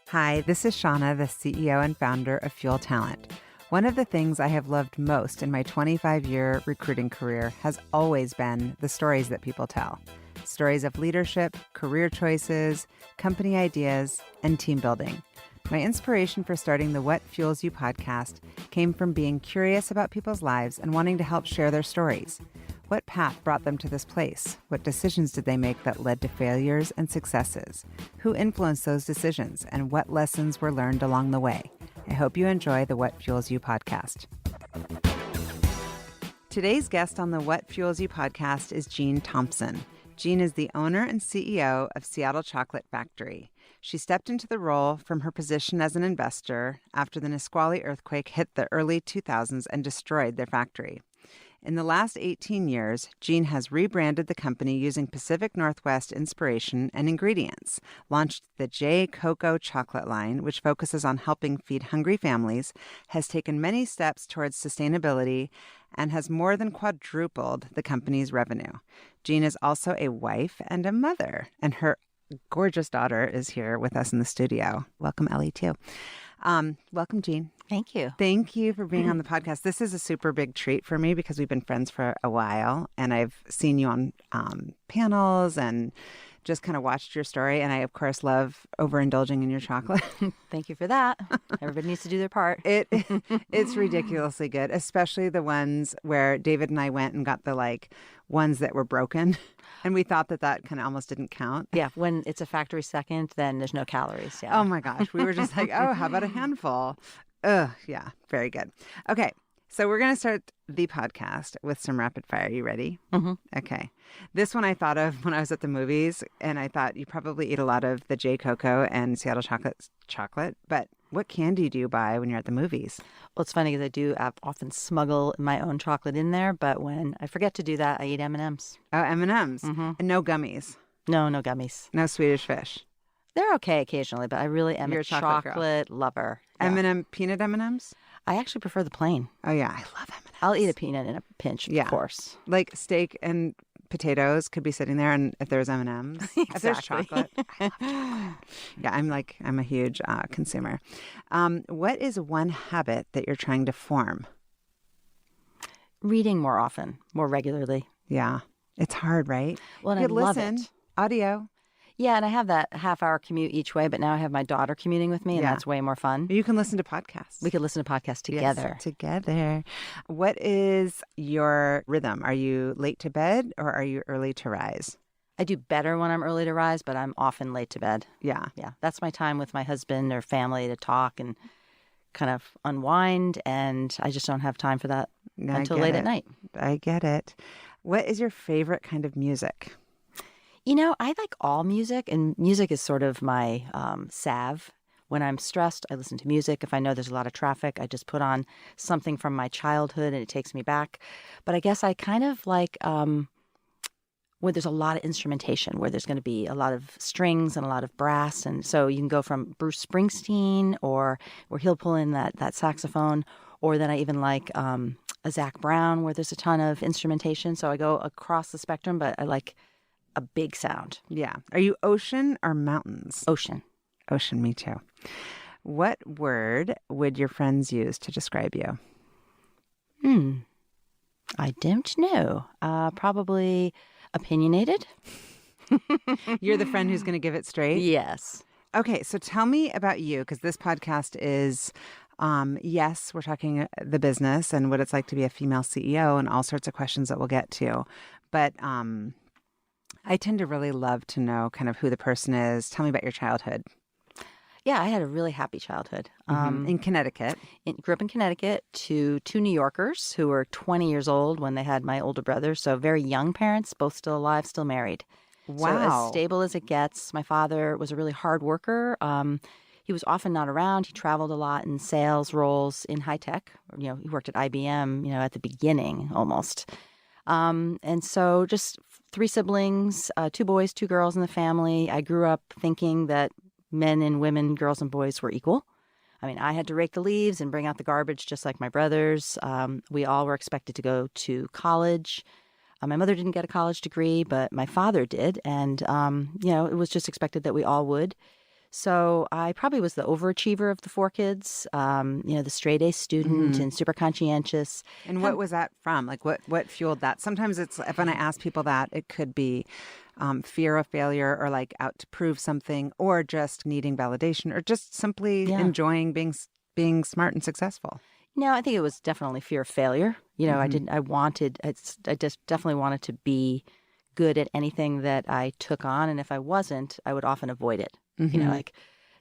Hi, this is Shauna, the CEO and founder of Fuel Talent. One of the things I have loved most in my 25-year recruiting career has always been the stories that people tell. Stories of leadership, career choices, company ideas, and team building. My inspiration for starting the What Fuels You podcast came from being curious about people's lives and wanting to help share their stories. What path brought them to this place? What decisions did they make that led to failures and successes? Who influenced those decisions, and what lessons were learned along the way? I hope you enjoy the What Fuels You podcast. Today's guest on the What Fuels You podcast is Jean Thompson. Jean is the owner and CEO of Seattle Chocolate Factory. She stepped into the role from her position as an investor after the Nisqually Earthquake hit the early 2000s and destroyed their factory. In the last 18 years, Jean has rebranded the company using Pacific Northwest inspiration and ingredients, launched the jcoco chocolate line, which focuses on helping feed hungry families, has taken many steps towards sustainability, and has more than quadrupled the company's revenue. Jean is also a wife and a mother, and her gorgeous daughter is here with us in the studio. Welcome, Ellie, too. Welcome, Jean. Thank you. Thank you for being on the podcast. This is a super big treat for me because we've been friends for a while, and I've seen you on panels and just kind of watched your story. And I, of course, love overindulging in your chocolate. Thank you for that. Everybody needs to do their part. It's ridiculously good, especially the ones where David and I went and got the ones that were broken. And we thought that kind of almost didn't count. Yeah, when it's a factory second, then there's no calories. Yeah. Oh my gosh. We were just like, oh, how about a handful? Yeah, very good. Okay, so we're going to start the podcast with some rapid fire. You ready? Mm-hmm. Okay. This one I thought of when I was at the movies, and I thought you probably eat a lot of the jcoco and Seattle chocolate, but what candy do you buy when you're at the movies? Well, it's funny because I do often smuggle my own chocolate in there, but when I forget to do that, I eat M&Ms. Oh, M&Ms. Mm-hmm. And no gummies? No gummies. No Swedish fish? They're okay occasionally, but I really am You're a a chocolate lover. Yeah. M&M, peanut M&Ms? I actually prefer the plain. Oh, yeah. I love M&Ms. I'll eat a peanut in a pinch, of course. Like steak and potatoes could be sitting there, and if there's M&Ms, Exactly. if there's chocolate, I love chocolate. Yeah, I'm a huge consumer. What is one habit that you're trying to form? Reading more often, more regularly. Yeah, it's hard, right? Well, and You I could love listen, it. audio. Yeah, and I have that half-hour commute each way, but now I have my daughter commuting with me, and that's way more fun. You can listen to podcasts. We could listen to podcasts together. Yes, together. What is your rhythm? Are you late to bed or are you early to rise? I do better when I'm early to rise, but I'm often late to bed. Yeah. Yeah, that's my time with my husband or family to talk and kind of unwind, and I just don't have time for that until late at night. I get it. What is your favorite kind of music? You know, I like all music, and music is sort of my salve. When I'm stressed, I listen to music. If I know there's a lot of traffic, I just put on something from my childhood, and it takes me back. But I guess I kind of like where there's a lot of instrumentation, where there's going to be a lot of strings and a lot of brass. And so you can go from Bruce Springsteen, or where he'll pull in that saxophone, or then I even like a Zach Brown, where there's a ton of instrumentation. So I go across the spectrum, but I like a big sound. Yeah. Are you ocean or mountains? Ocean. Ocean, me too. What word would your friends use to describe you? I don't know. Probably opinionated. You're the friend who's going to give it straight? Yes. Okay, so tell me about you, because this podcast is, yes, we're talking the business and what it's like to be a female CEO and all sorts of questions that we'll get to. But I tend to really love to know kind of who the person is. Tell me about your childhood. Yeah, I had a really happy childhood. In Connecticut. Grew up in Connecticut to two New Yorkers who were 20 years old when they had my older brother. So very young parents, both still alive, still married. Wow. So as stable as it gets. My father was a really hard worker. He was often not around. He traveled a lot in sales roles in high tech. You know, he worked at IBM, at the beginning almost. And so just three siblings, 2 boys, 2 girls in the family. I grew up thinking that men and women, girls and boys were equal. I mean, I had to rake the leaves and bring out the garbage just like my brothers. We all were expected to go to college. My mother didn't get a college degree, but my father did. And, it was just expected that we all would. So I probably was the overachiever of the four kids, the straight A student and super conscientious. And what was that from? Like what fueled that? Sometimes it's, when I ask people that, it could be fear of failure or like out to prove something or just needing validation or just simply enjoying being smart and successful. No, I think it was definitely fear of failure. I just definitely wanted to be good at anything that I took on. And if I wasn't, I would often avoid it. Like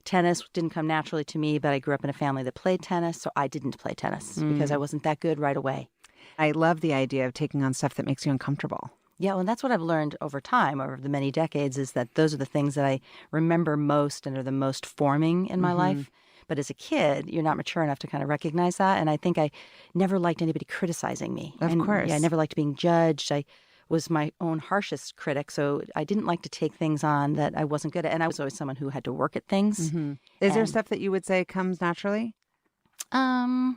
tennis didn't come naturally to me, but I grew up in a family that played tennis. So I didn't play tennis because I wasn't that good right away. I love the idea of taking on stuff that makes you uncomfortable. Yeah, well, and that's what I've learned over time, over the many decades, is that those are the things that I remember most and are the most forming in my life. But as a kid, you're not mature enough to kind of recognize that. And I think I never liked anybody criticizing me. Of course. I never liked being judged. I was my own harshest critic. So I didn't like to take things on that I wasn't good at. And I was always someone who had to work at things. Is there stuff that you would say comes naturally? I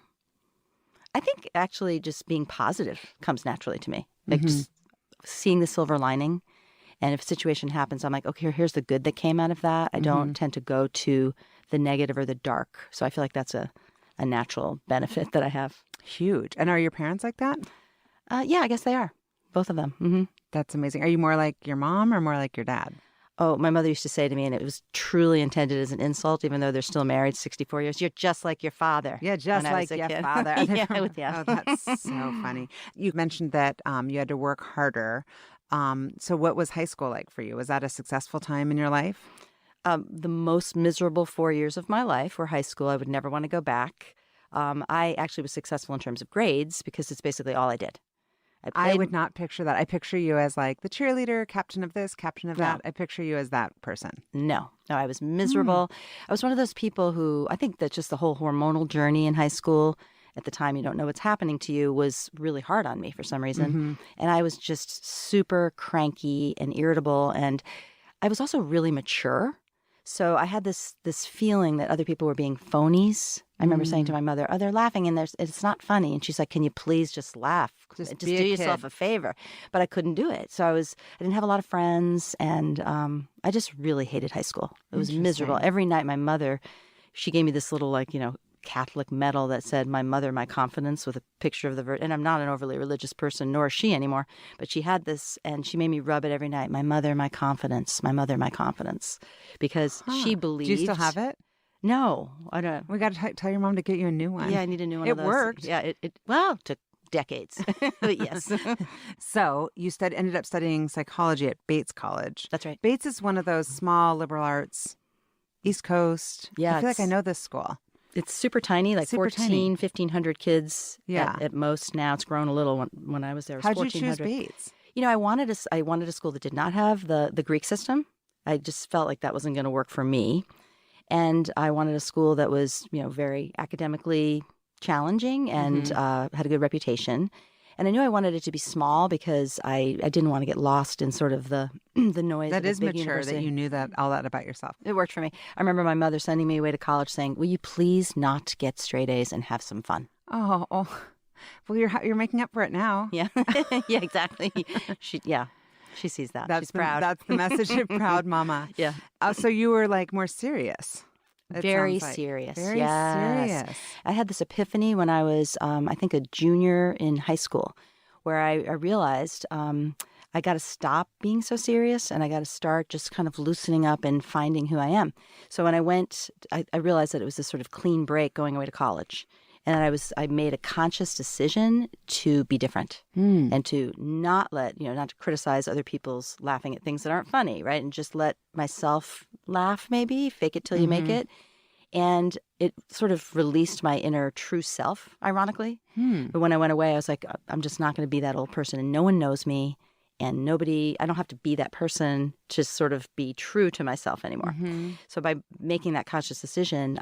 think actually just being positive comes naturally to me. Like just seeing the silver lining. And if a situation happens, I'm like, okay, here's the good that came out of that. I don't tend to go to the negative or the dark. So I feel like that's a natural benefit that I have. Huge. And are your parents like that? Yeah, I guess they are. Both of them. That's amazing. Are you more like your mom or more like your dad? Oh, my mother used to say to me, and it was truly intended as an insult, even though they're still married 64 years, you're just like your father. Yeah, just like your father. Yeah. Oh, that's so funny. You mentioned that you had to work harder. So what was high school like for you? Was that a successful time in your life? The most miserable 4 years of my life were high school. I would never want to go back. I actually was successful in terms of grades because it's basically all I did. I would not picture that. I picture you as like the cheerleader, captain of this, captain of that. I picture you as that person. No, I was miserable. I was one of those people who, I think that just the whole hormonal journey in high school, at the time you don't know what's happening to you, was really hard on me for some reason. And I was just super cranky and irritable. And I was also really mature. So I had this feeling that other people were being phonies. I remember saying to my mother, "Oh, they're laughing, and it's not funny." And she's like, "Can you please just laugh? Just do yourself a favor." But I couldn't do it. So I didn't have a lot of friends, and I just really hated high school. It was miserable. Every night, my mother, she gave me this little Catholic medal that said "My Mother, My Confidence" with a picture of the Virgin. And I'm not an overly religious person, nor is she anymore. But she had this, and she made me rub it every night. "My mother, my confidence. My mother, my confidence," because she believed. Do you still have it? No, I don't. We got to tell your mom to get you a new one. Yeah, I need a new one. It of those. worked. Yeah, it took decades, but yes. So you ended up studying psychology at Bates College. That's right. Bates is one of those small liberal arts, East Coast. Yeah, I feel like I know this school. It's super tiny, like 1,500 kids at most. Now it's grown a little. When I was there, it was How'd you choose Bates? I wanted a school that did not have the Greek system. I just felt like that wasn't going to work for me. And I wanted a school that was, very academically challenging and had a good reputation. And I knew I wanted it to be small because I didn't want to get lost in sort of the noise. That of is a big mature university. that you knew all that about yourself. It worked for me. I remember my mother sending me away to college saying, "Will you please not get straight A's and have some fun?" Oh. Well, you're making up for it now. Yeah, yeah, exactly. She sees that. She's proud. That's the message of proud mama. Yeah. So you were like more serious. Very serious. Very serious. I had this epiphany when I was, I think, a junior in high school, where I realized I got to stop being so serious and I got to start just kind of loosening up and finding who I am. So when I went, I realized that it was this sort of clean break going away to college. And I made a conscious decision to be different and to not to criticize other people's laughing at things that aren't funny, right? And just let myself laugh, maybe, fake it till you make it. And it sort of released my inner true self, ironically. But when I went away, I was like, I'm just not going to be that old person. And no one knows me. And I don't have to be that person to sort of be true to myself anymore. So by making that conscious decision,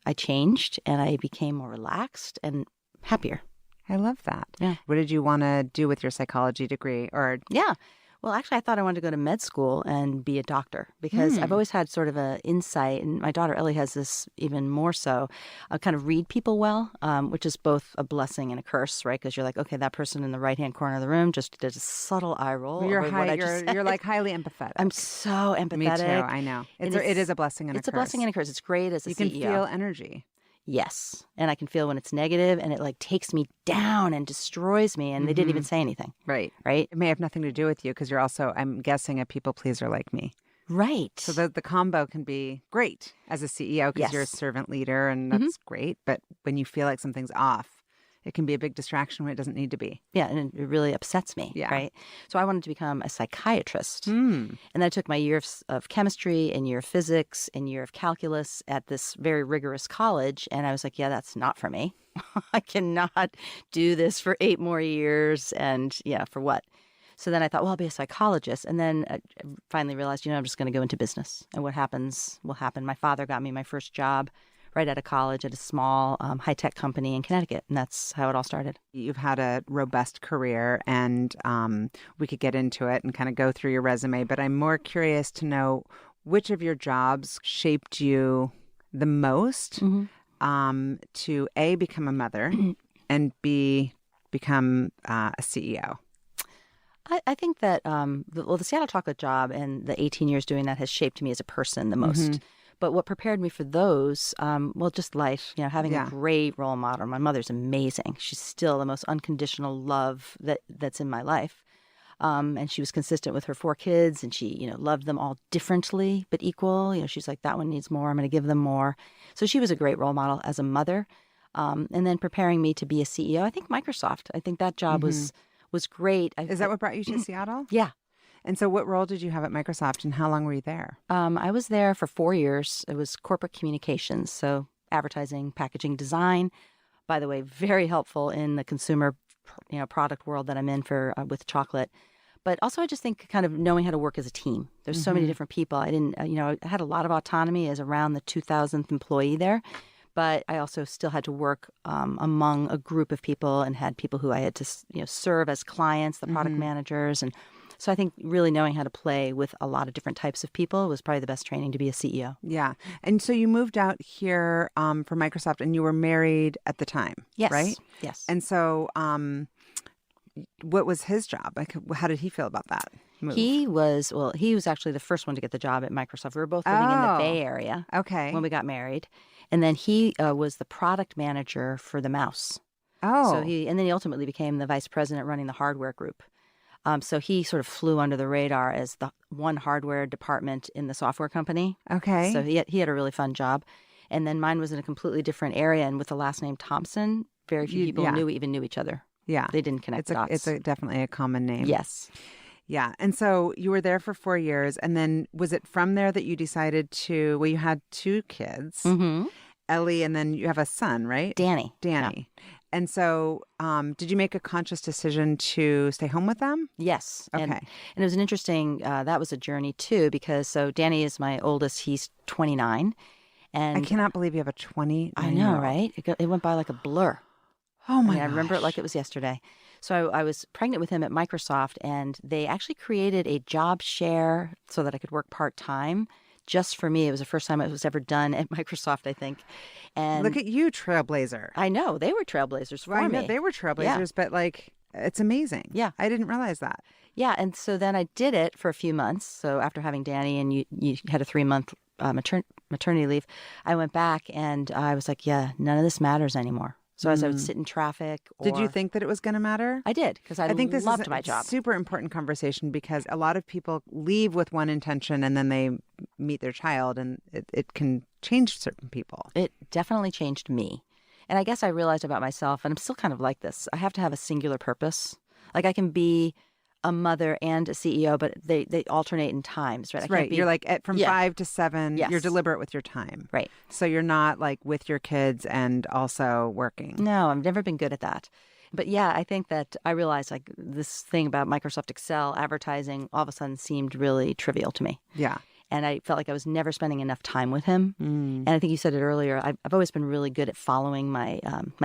I changed and I became more relaxed and happier. I love that. Yeah. What did you want to do with your psychology degree? Yeah. Well, actually, I thought I wanted to go to med school and be a doctor because I've always had sort of an insight, and my daughter Ellie has this even more so. I kind of read people well, which is both a blessing and a curse, right? Because you're like, okay, that person in the right-hand corner of the room just did a subtle eye roll over what I just said. You're like highly empathetic. I'm so empathetic. Me too. I know. It is a blessing and a curse. It's a blessing and a curse. It's great as a CEO. You can feel energy. Yes. And I can feel when it's negative and it like takes me down and destroys me. And they didn't even say anything. Right. Right. It may have nothing to do with you because you're also, I'm guessing, a people pleaser like me. Right. So the combo can be great as a CEO because you're a servant leader and that's great. But when you feel like something's off, it can be a big distraction when it doesn't need to be. Yeah, and it really upsets me, right? So I wanted to become a psychiatrist. And then I took my year of chemistry and year of physics and year of calculus at this very rigorous college. And I was like, yeah, that's not for me. I cannot do this for 8 more years. And yeah, for what? So then I thought, well, I'll be a psychologist. And then I finally realized, I'm just going to go into business. And what happens will happen. My father got me my first job right out of college at a small high-tech company in Connecticut. And that's how it all started. You've had a robust career, and we could get into it and kind of go through your resume. But I'm more curious to know which of your jobs shaped you the most to A, become a mother, and B, become a CEO. I think that, the Seattle Chocolate job and the 18 years doing that has shaped me as a person the most. But what prepared me for those, just life, having a great role model. My mother's amazing. She's still the most unconditional love that's in my life. And she was consistent with her 4 kids, and she, loved them all differently but equal. She's like, that one needs more. I'm going to give them more. So she was a great role model as a mother. And then preparing me to be a CEO, I think Microsoft. I think that job was great. Is that what brought you to Seattle? Yeah. And so what role did you have at Microsoft and how long were you there? I was there for 4 years. It was corporate communications, so advertising, packaging, design. By the way, very helpful in the consumer product world that I'm in with chocolate. But also I just think kind of knowing how to work as a team. There's so many different people. I didn't, I had a lot of autonomy as around the 2000th employee there. But I also still had to work among a group of people and had people who I had to serve as clients, the product managers. And so I think really knowing how to play with a lot of different types of people was probably the best training to be a CEO. Yeah. And so you moved out here for Microsoft and you were married at the time, yes. Right? Yes. And so what was his job? Like, how did he feel about that move? He was actually the first one to get the job at Microsoft. We were both living in the Bay Area when we got married. And then he was the product manager for the mouse. Oh. And then he ultimately became the vice president running the hardware group. So he sort of flew under the radar as the one hardware department in the software company. Okay. So he had a really fun job. And then mine was in a completely different area. And with the last name Thompson, very few people knew each other. Yeah. They didn't connect dots. It's definitely a common name. Yes. Yeah. And so you were there for 4 years. And then was it from there that you decided you had 2 kids, Ellie, and then you have a son, right? Danny. Yeah. And so did you make a conscious decision to stay home with them? Yes. Okay. And it was an interesting, that was a journey too, because Danny is my oldest. He's 29. And I cannot believe you have a 20. I know, right? It went by like a blur. Oh my gosh. I remember it like it was yesterday. So I was pregnant with him at Microsoft, and they actually created a job share so that I could work part-time just for me. It was the first time it was ever done at Microsoft, I think. And look at you, trailblazer. I know. They were trailblazers for me. I know they were trailblazers, but it's amazing. Yeah. I didn't realize that. Yeah. And so then I did it for a few months. So after having Danny and you had a 3-month maternity leave, I went back and I was like, yeah, none of this matters anymore. So as I would sit in traffic. Did you think that it was going to matter? I did, because I think loved my job. Super important conversation because a lot of people leave with one intention and then they meet their child and it can change certain people. It definitely changed me. And I guess I realized about myself, and I'm still kind of like this, I have to have a singular purpose. Like I can be a mother and a CEO, but they alternate in times, right? Right. You're like from 5 to 7, you're deliberate with your time. Right. So you're not like with your kids and also working. No, I've never been good at that. But yeah, I think that I realized like this thing about Microsoft Excel advertising all of a sudden seemed really trivial to me. Yeah. And I felt like I was never spending enough time with him. And I think you said it earlier, I've always been really good at following my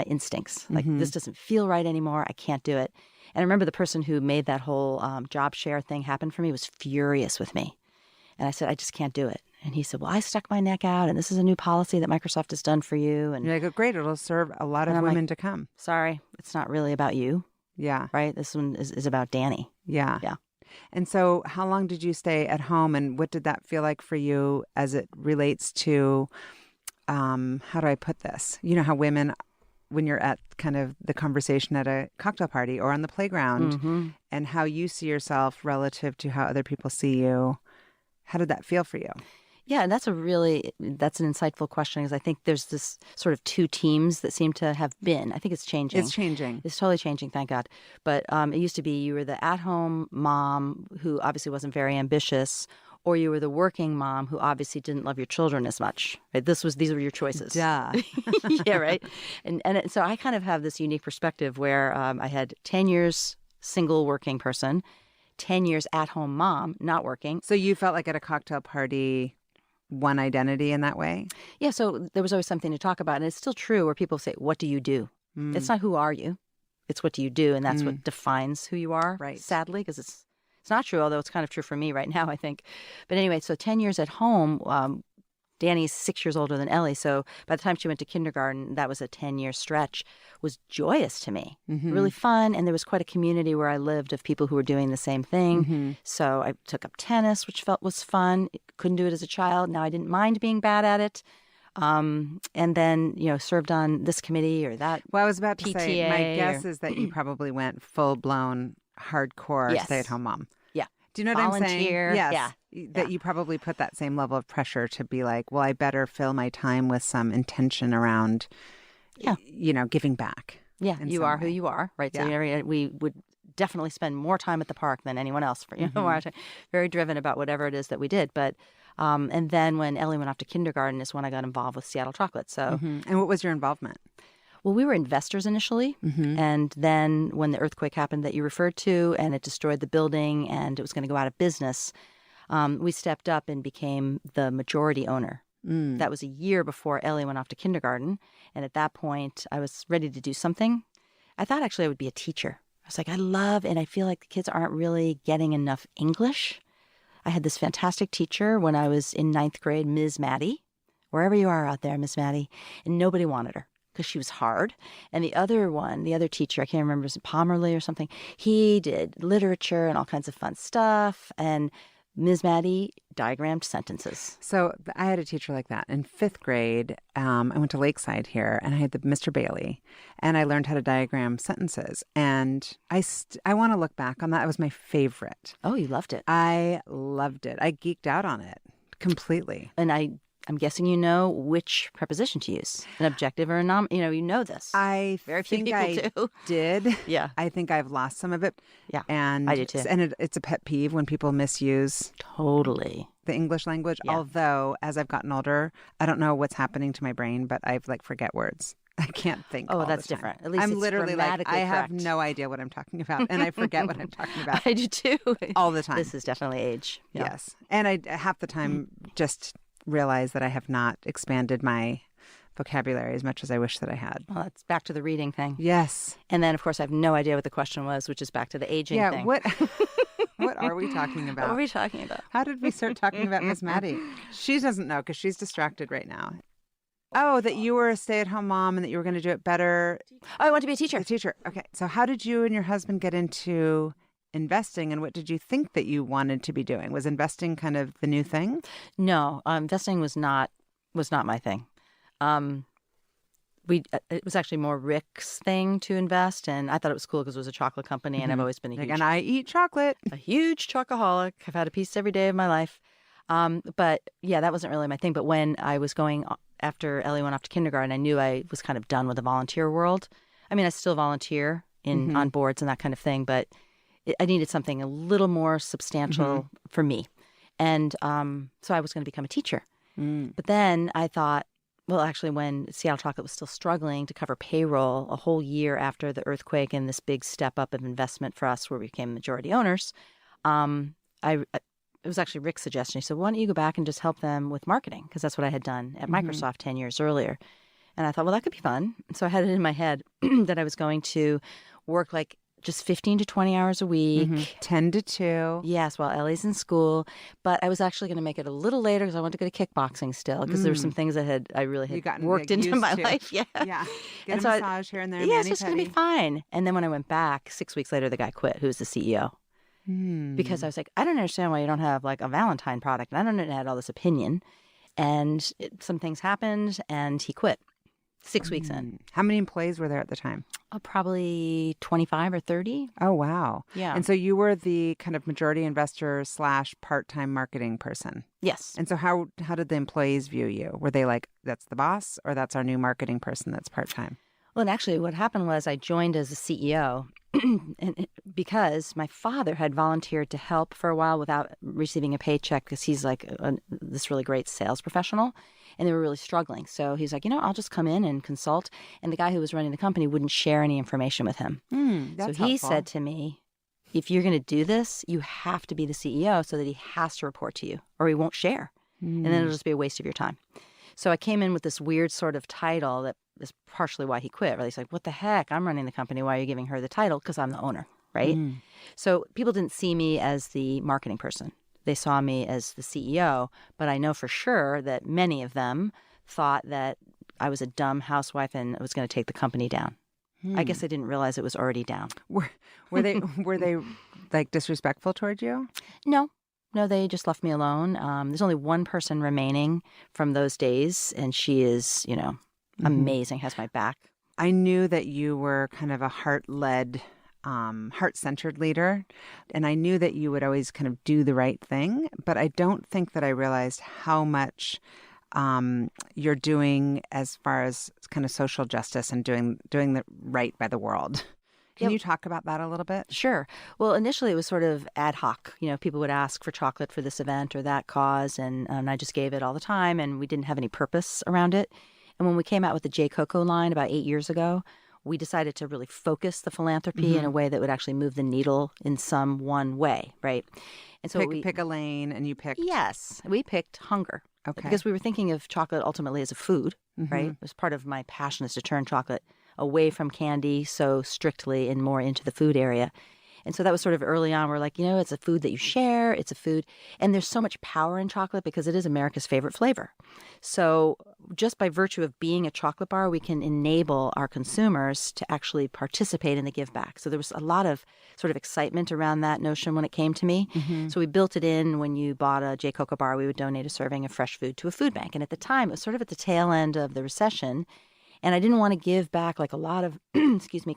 instincts. Like this doesn't feel right anymore. I can't do it. And I remember the person who made that whole job share thing happen for me was furious with me. And I said, I just can't do it. And he said, well, I stuck my neck out, and this is a new policy that Microsoft has done for you. And you're like, oh, great, it'll serve a lot of women to come. Sorry, it's not really about you. Yeah. Right? This one is about Danny. Yeah. Yeah. And so how long did you stay at home, and what did that feel like for you as it relates to, how do I put this? You know how women, when you're at kind of the conversation at a cocktail party or on the playground, and how you see yourself relative to how other people see you, how did that feel for you? Yeah, and that's an insightful question, because I think there's this sort of two teams that seem to have been. I think it's changing. It's changing. It's totally changing, thank God. But it used to be you were the at-home mom who obviously wasn't very ambitious, or you were the working mom who obviously didn't love your children as much. Right? These were your choices. Duh. Yeah, right. And so I kind of have this unique perspective where I had 10 years single working person, 10 years at-home mom, not working. So you felt like at a cocktail party, one identity in that way? Yeah, so there was always something to talk about. And it's still true where people say, what do you do? It's not who are you? It's what do you do? And that's what defines who you are, right? Sadly, because it's not true, although it's kind of true for me right now, I think. But anyway, so 10 years at home, Danny's 6 years older than Ellie. So by the time she went to kindergarten, that was a 10-year stretch, was joyous to me, really fun. And there was quite a community where I lived of people who were doing the same thing. So I took up tennis, which was fun. Couldn't do it as a child. Now I didn't mind being bad at it. And then, served on this committee or that. Well, I was about to PTA say, my guess is that you probably went full-blown hardcore stay-at-home mom. Yeah. Do you know what I'm saying? Yes. Yeah. That you probably put that same level of pressure to be like, well, I better fill my time with some intention around, giving back. Yeah, you are who you are, right? Yeah. So we would definitely spend more time at the park than anyone else. Very driven about whatever it is that we did. But and then when Ellie went off to kindergarten is when I got involved with Seattle Chocolate. So, And what was your involvement? Well, we were investors initially, and then when the earthquake happened that you referred to, and it destroyed the building, and it was going to go out of business, we stepped up and became the majority owner. That was a year before Ellie went off to kindergarten, and at that point, I was ready to do something. I thought actually I would be a teacher. I was like, I feel like the kids aren't really getting enough English. I had this fantastic teacher when I was in 9th grade, Ms. Maddie, wherever you are out there, Miss Maddie, and nobody wanted her because she was hard. And the other teacher, I can't remember, was it Pomerley or something, he did literature and all kinds of fun stuff. And Ms. Maddie diagrammed sentences. So I had a teacher like that. In 5th grade, I went to Lakeside here, and I had the Mr. Bailey, and I learned how to diagram sentences. And I want to look back on that. It was my favorite. Oh, you loved it. I loved it. I geeked out on it completely. And I'm guessing you know which preposition to use, an objective or a noun. You know this. Very few people do. Did. Yeah. I think I've lost some of it. Yeah, and I do too. And it's a pet peeve when people misuse totally the English language. Yeah. Although, as I've gotten older, I don't know what's happening to my brain, but I forget words. I can't think. Oh, all that's the time. different. At least I'm it's literally like, I have correct. no idea what I'm talking about, and I forget what I'm talking about. I do too. All the time. This is definitely age. Yeah. Yes, and I half the time just realize that I have not expanded my vocabulary as much as I wish that I had. Well, that's back to the reading thing. Yes. And then, of course, I have no idea what the question was, which is back to the aging thing. What are we talking about? What are we talking about? How did we start talking about Miss Maddie? She doesn't know because she's distracted right now. Oh, that you were a stay-at-home mom and that you were going to do it better. Oh, I want to be a teacher. A teacher. Okay. So how did you and your husband get into investing, and what did you think that you wanted to be doing? Was investing kind of the new thing? No, investing was not my thing. It was actually more Rick's thing to invest, and I thought it was cool because it was a chocolate company, and I've always been and I eat chocolate. A huge chocoholic. I've had a piece every day of my life. But yeah, that wasn't really my thing. But when I was going after Ellie went off to kindergarten, I knew I was kind of done with the volunteer world. I mean, I still volunteer on boards and that kind of thing, but I needed something a little more substantial for me. And so I was going to become a teacher. But then I thought, well, actually, when Seattle Chocolate was still struggling to cover payroll a whole year after the earthquake and this big step up of investment for us where we became majority owners, it was actually Rick's suggestion. He said, why don't you go back and just help them with marketing? Because that's what I had done at Microsoft 10 years earlier. And I thought, well, that could be fun. So I had it in my head that I was going to work like just 15 to 20 hours a week. 10 to 2. Yes, while Ellie's in school. But I was actually going to make it a little later because I wanted to go to kickboxing still because there were some things that I really had worked into my life. Yeah. Yeah. Get a massage here and there. Yeah, it's just going to be fine. And then when I went back, 6 weeks later, the guy quit, who was the CEO. Because I was like, I don't understand why you don't have like a Valentine product. And I don't know, I had all this opinion. And some things happened and he quit 6 weeks in. How many employees were there at the time? Oh, probably 25 or 30. Oh, wow. Yeah. And so you were the kind of majority investor / part-time marketing person. Yes. And so how did the employees view you? Were they like, that's the boss, or that's our new marketing person that's part-time? Well, and actually what happened was I joined as a CEO because my father had volunteered to help for a while without receiving a paycheck because he's like this really great sales professional and they were really struggling. So he's like, I'll just come in and consult. And the guy who was running the company wouldn't share any information with him. That's so he helpful. said to me, if you're going to do this, you have to be the CEO so that he has to report to you or he won't share. And then it'll just be a waste of your time. So I came in with this weird sort of title that is partially why he quit. Right? He's like, what the heck? I'm running the company. Why are you giving her the title? Because I'm the owner, right? So people didn't see me as the marketing person. They saw me as the CEO. But I know for sure that many of them thought that I was a dumb housewife and was going to take the company down. I guess I didn't realize it was already down. Were they like disrespectful toward you? No, they just left me alone. There's only one person remaining from those days, and she is, amazing, has my back. I knew that you were kind of a heart-led, heart-centered leader, and I knew that you would always kind of do the right thing, but I don't think that I realized how much you're doing as far as kind of social justice and doing the right by the world. Can you talk about that a little bit? Sure. Well, initially it was sort of ad hoc. People would ask for chocolate for this event or that cause, and I just gave it all the time, and we didn't have any purpose around it. And when we came out with the jcoco line about 8 years ago, we decided to really focus the philanthropy in a way that would actually move the needle in some one way, right? And so pick a lane, and you picked... Yes, we picked hunger. Okay. Because we were thinking of chocolate ultimately as a food, right? It was part of my passion is to turn chocolate away from candy so strictly and more into the food area. And so that was sort of early on. We're like, it's a food that you share. It's a food. And there's so much power in chocolate because it is America's favorite flavor. So just by virtue of being a chocolate bar, we can enable our consumers to actually participate in the give back. So there was a lot of sort of excitement around that notion when it came to me. So we built it in. When you bought a jcoco bar, we would donate a serving of fresh food to a food bank. And at the time, it was sort of at the tail end of the recession. And I didn't want to give back like a lot of,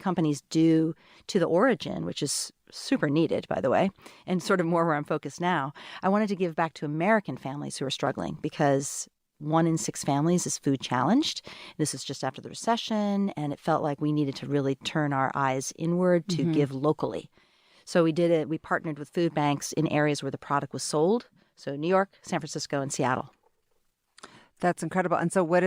companies do to the origin, which is super needed, by the way, and sort of more where I'm focused now. I wanted to give back to American families who are struggling because 1 in 6 families is food challenged. This is just after the recession, and it felt like we needed to really turn our eyes inward to give locally. So we did it. We partnered with food banks in areas where the product was sold. So New York, San Francisco, and Seattle. That's incredible. And so what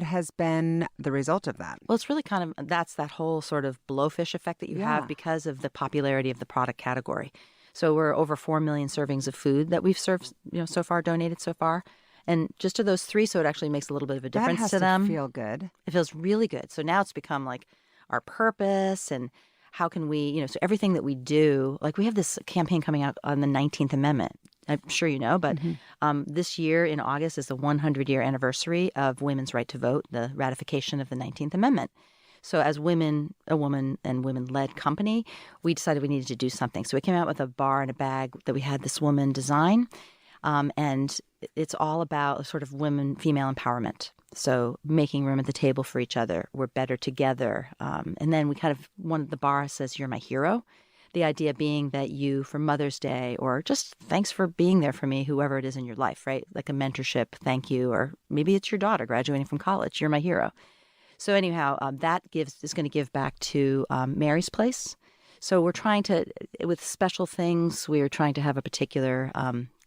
has been the result of that? Well, it's really kind of, that's that whole sort of blowfish effect that you have because of the popularity of the product category. So we're over 4 million servings of food that we've served, so far, donated so far. And just to those 3, so it actually makes a little bit of a difference to them. That has to feel good. It feels really good. So now it's become like our purpose and how can we, so everything that we do, like we have this campaign coming out on the 19th Amendment. I'm sure you know, but this year in August is the 100-year anniversary of women's right to vote, the ratification of the 19th Amendment. So as women, a woman and women-led company, we decided we needed to do something. So we came out with a bar and a bag that we had this woman design, and it's all about sort of women, female empowerment. So making room at the table for each other. We're better together. And then we kind of, one of the bar says, you're my hero. The idea being that you, for Mother's Day, or just thanks for being there for me, whoever it is in your life, right? Like a mentorship, thank you, or maybe it's your daughter graduating from college. You're my hero. So anyhow, that is going to give back to Mary's Place. So we're trying to, with special things, we're trying to have a particular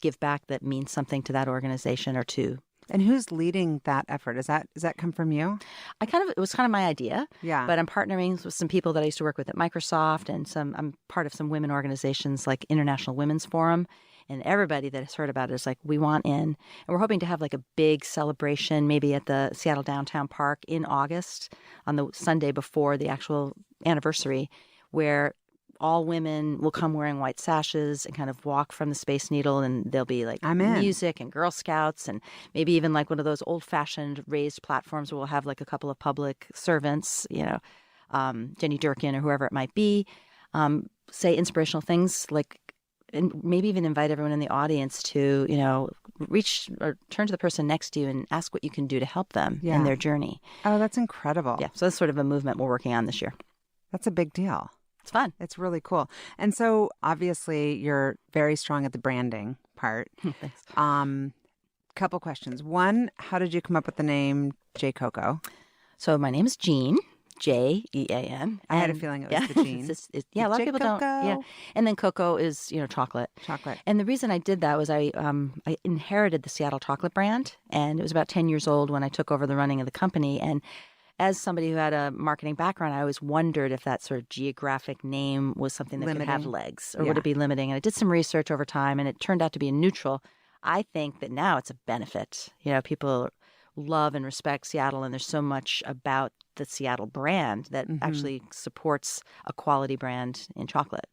give back that means something to that organization or to. And who's leading that effort? Does that come from you? It was kind of my idea. Yeah. But I'm partnering with some people that I used to work with at Microsoft, and I'm part of some women organizations like International Women's Forum. And everybody that has heard about it is like, we want in. And we're hoping to have like a big celebration, maybe at the Seattle Downtown Park in August on the Sunday before the actual anniversary, where all women will come wearing white sashes and kind of walk from the Space Needle, and there'll be like I'm in. music and Girl Scouts, and maybe even like one of those old-fashioned raised platforms where we'll have like a couple of public servants, Jenny Durkin or whoever it might be, say inspirational things like, and maybe even invite everyone in the audience to, reach or turn to the person next to you and ask what you can do to help them in their journey. Oh, that's incredible. Yeah. So that's sort of a movement we're working on this year. That's a big deal. It's fun. It's really cool. And so obviously you're very strong at the branding part. Thanks. Couple questions. One, how did you come up with the name jcoco? So my name is Jean. Jean. I had a feeling it was the Jean. A lot of people don't. Yeah. And then cocoa is, chocolate. Chocolate. And the reason I did that was I inherited the Seattle chocolate brand, and it was about 10 years old when I took over the running of the company. And as somebody who had a marketing background, I always wondered if that sort of geographic name was something that could have legs, or would it be limiting? And I did some research over time, and it turned out to be a neutral. I think that now it's a benefit. People love and respect Seattle, and there's so much about the Seattle brand that actually supports a quality brand in chocolate.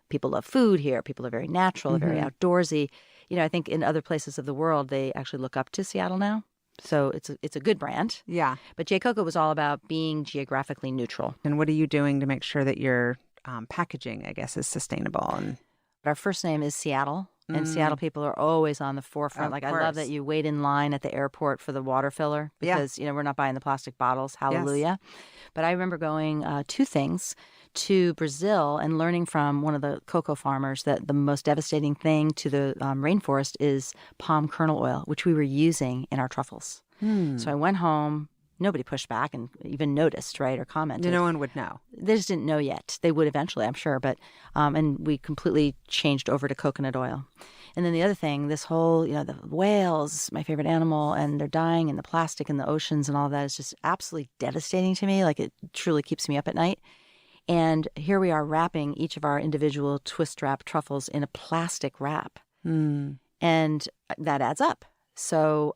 People love food here. People are very natural, very outdoorsy. I think in other places of the world, they actually look up to Seattle now. So it's a good brand. Yeah. But jcoco was all about being geographically neutral. And what are you doing to make sure that your packaging, I guess, is sustainable? And our first name is Seattle. And Seattle people are always on the forefront. I love that you wait in line at the airport for the water filler because, we're not buying the plastic bottles. Hallelujah. Yes. But I remember going two things to Brazil and learning from one of the cocoa farmers that the most devastating thing to the rainforest is palm kernel oil, which we were using in our truffles. So I went home. Nobody pushed back and even noticed, right, or commented. No one would know. They just didn't know yet. They would eventually, I'm sure. But and we completely changed over to coconut oil. And then the other thing, this whole, the whales, my favorite animal, and they're dying, and the plastic in the oceans and all that is just absolutely devastating to me. Like, it truly keeps me up at night. And here we are wrapping each of our individual twist wrap truffles in a plastic wrap. And that adds up. So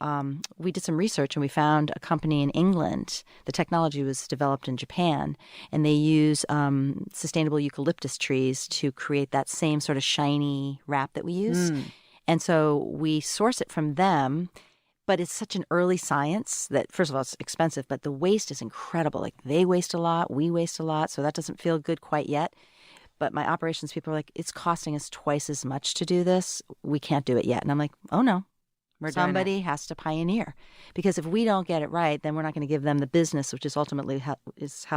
we did some research, and we found a company in England. The technology was developed in Japan, and they use sustainable eucalyptus trees to create that same sort of shiny wrap that we use. And so we source it from them, but it's such an early science that, first of all, it's expensive, but the waste is incredible. Like, they waste a lot, we waste a lot, so that doesn't feel good quite yet. But my operations people are like, it's costing us twice as much to do this. We can't do it yet. And I'm like, oh, no. Somebody has to pioneer, because if we don't get it right, then we're not going to give them the business, which is ultimately how